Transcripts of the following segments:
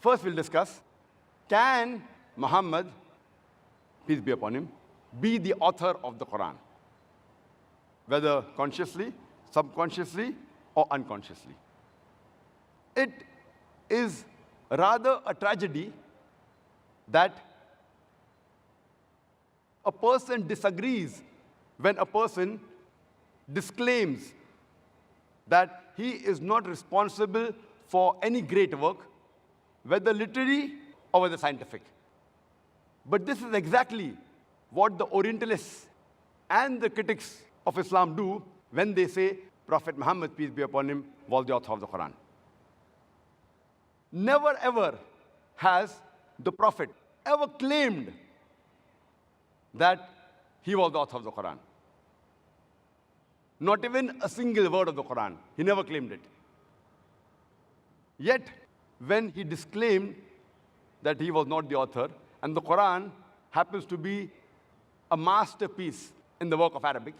First, we'll discuss, can Muhammad, peace be upon him, be the author of the Quran? Whether consciously, subconsciously, or unconsciously. It is rather a tragedy that a person disagrees when a person disclaims that he is not responsible for any great work, whether literary or whether scientific. But this is exactly what the Orientalists and the critics of Islam do when they say Prophet Muhammad, peace be upon him, was the author of the Quran. Never ever has the Prophet ever claimed that he was the author of the Quran. Not even a single word of the Quran. He never claimed it. Yet, when he disclaimed that he was not the author, and the Quran happens to be a masterpiece in the work of Arabic,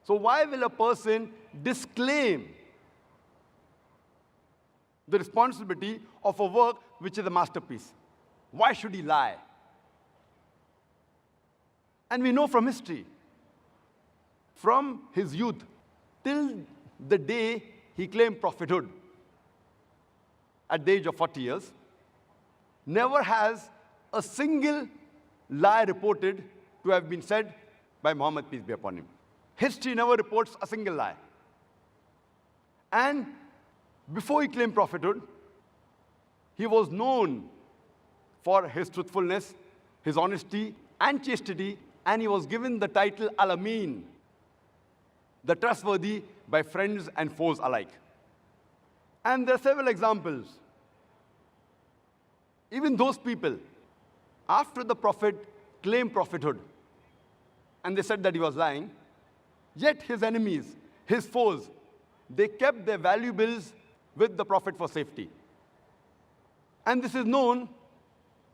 so why will a person disclaim the responsibility of a work which is a masterpiece? Why should he lie? And we know from history, from his youth till the day he claimed prophethood, at the age of 40 years, never has a single lie reported to have been said by Muhammad, peace be upon him. History never reports a single lie. And before he claimed prophethood, he was known for his truthfulness, his honesty, and chastity, and he was given the title Al-Amin, the trustworthy, by friends and foes alike. And there are several examples. Even those people, after the Prophet claimed prophethood, and they said that he was lying, yet his enemies, his foes, they kept their valuables with the Prophet for safety. And this is known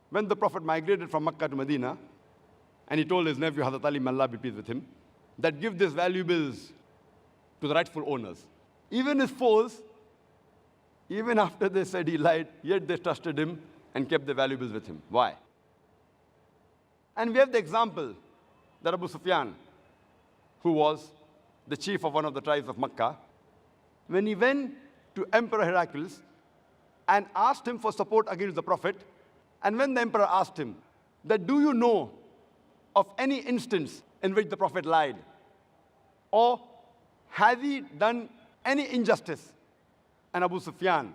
when the Prophet migrated from Makkah to Medina, and he told his nephew, Hazrat Ali, may Allah be pleased with him, that give these valuables to the rightful owners. Even his foes, even after they said he lied, yet they trusted him and kept the valuables with him. Why? And we have the example that Abu Sufyan, who was the chief of one of the tribes of Makkah, when he went to Emperor Heraclius and asked him for support against the Prophet, and when the emperor asked him that, do you know of any instance in which the Prophet lied? Or has he done any injustice? And Abu Sufyan,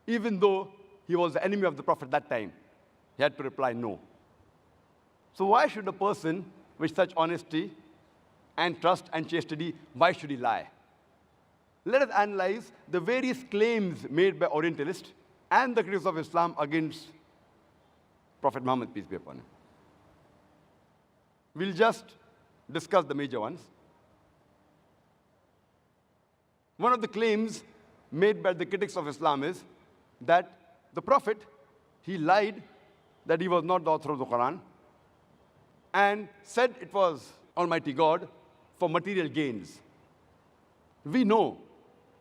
even though he was the enemy of the Prophet that time, he had to reply no. So why should a person with such honesty and trust and chastity, why should he lie? Let us analyze the various claims made by Orientalists and the critics of Islam against Prophet Muhammad, peace be upon him. We'll just discuss the major ones. One of the claims made by the critics of Islam is that the Prophet, he lied that he was not the author of the Quran and said it was Almighty God for material gains. We know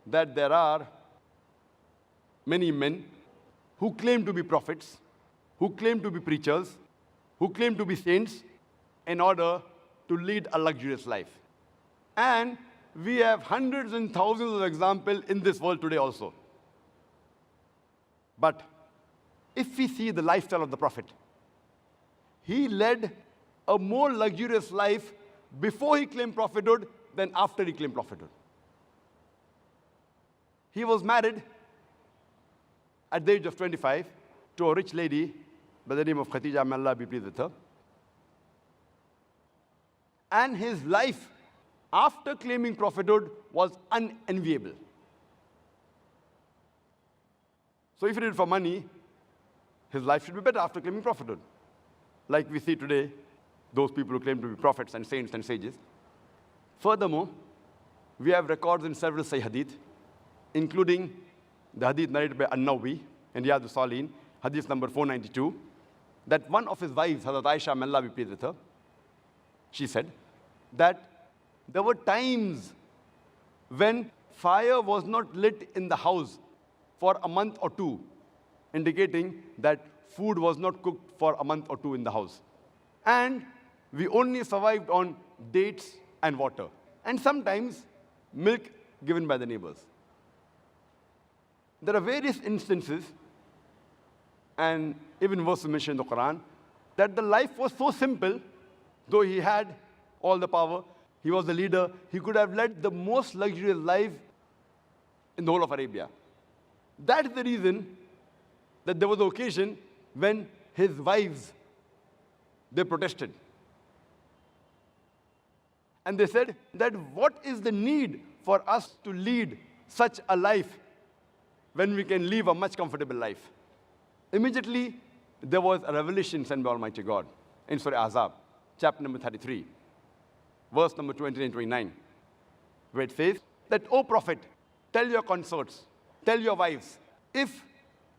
that there are many men who claim to be prophets, who claim to be preachers, who claim to be saints in order to lead a luxurious life. And we have hundreds and thousands of examples in this world today also. But if we see the lifestyle of the Prophet, he led a more luxurious life before he claimed prophethood than after he claimed prophethood. He was married at the age of 25 to a rich lady by the name of Khadija, may Allah be pleased with her. And his life after claiming prophethood was unenviable. So if he did it for money, his life should be better after claiming prophethood. Like we see today, those people who claim to be prophets and saints and sages. Furthermore, we have records in several Sahih Hadith, including the Hadith narrated by An-Nawawi in Riyadh al-Salihin, Hadith number 492, that one of his wives, Hazrat Aisha, may Allah be pleased with her, she said that there were times when fire was not lit in the house for a month or two, indicating that food was not cooked for a month or two in the house. And we only survived on dates and water, and sometimes milk given by the neighbors. There are various instances, and even verses mentioned in the Quran, that the life was so simple, though he had all the power, he was the leader, he could have led the most luxurious life in the whole of Arabia. That is the reason that there was an occasion when his wives, they protested. And they said that what is the need for us to lead such a life when we can live a much comfortable life? Immediately, there was a revelation sent by Almighty God in Surah Ahzab, chapter number 33, verse number 20 and 29, where it says that, O Prophet, tell your consorts, tell your wives, if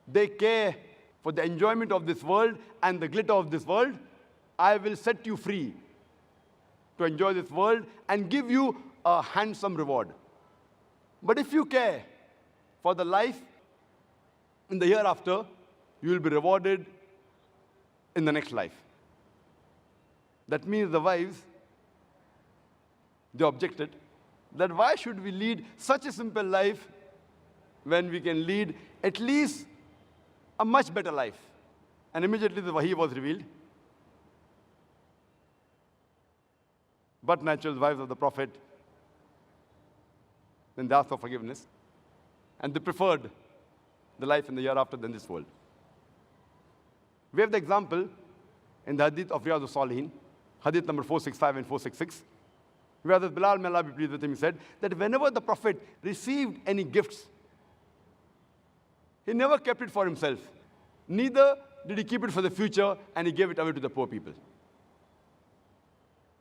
they care for the enjoyment of this world and the glitter of this world, I will set you free to enjoy this world and give you a handsome reward. But if you care for the life in the hereafter, you will be rewarded in the next life. That means the wives, they objected that why should we lead such a simple life when we can lead at least a much better life? And immediately the wahi was revealed. But naturally, the wives of the Prophet, then they asked for forgiveness, and they preferred the life in the hereafter than this world. We have the example in the hadith of Riyadh al-Salihin, hadith number 465 and 466, where the Bilal, may Allah be pleased with him, said that whenever the Prophet received any gifts, he never kept it for himself. Neither did he keep it for the future, and he gave it away to the poor people.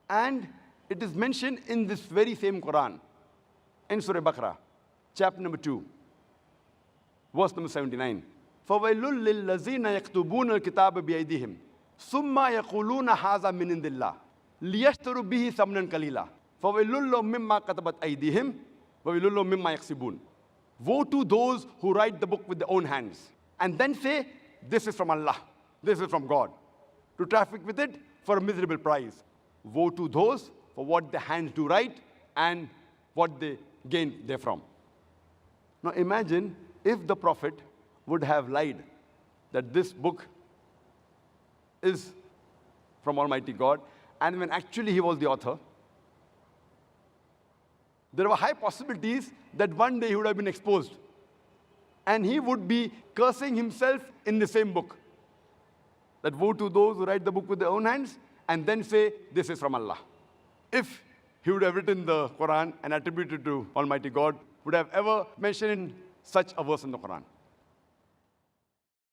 And it is mentioned in this very same Quran, in Surah Baqarah, chapter number 2, verse number 79. فَوَيْلٌ لِلَّذِينَ يَكْتُبُونَ الْكِتَابَ بِأَيْدِيهِمْ ثُمَّ يَقُولُونَ هَذَا مِنْ عِنْدِ اللَّهِ لِيَشْتَرُوا بِهِ ثَمَنًا قَلِيلًا فَوَيْلٌ لَهُم مِّمَّا كَتَبَتْ أَيْدِيهِمْ وَوَيْلٌ لَهُم مِّمَّا يَكْسِبُونَ. Woe to those who write the book with their own hands and then say, this is from Allah, this is from God, to traffic with it for a miserable price. Woe to those for what their hands do write and what they gain therefrom. Now imagine if the Prophet would have lied that this book is from Almighty God, and when actually he was the author, there were high possibilities that one day he would have been exposed, and he would be cursing himself in the same book. That woe to those who write the book with their own hands and then say, this is from Allah. If he would have written the Quran and attributed to Almighty God, would have ever mentioned such a verse in the Quran.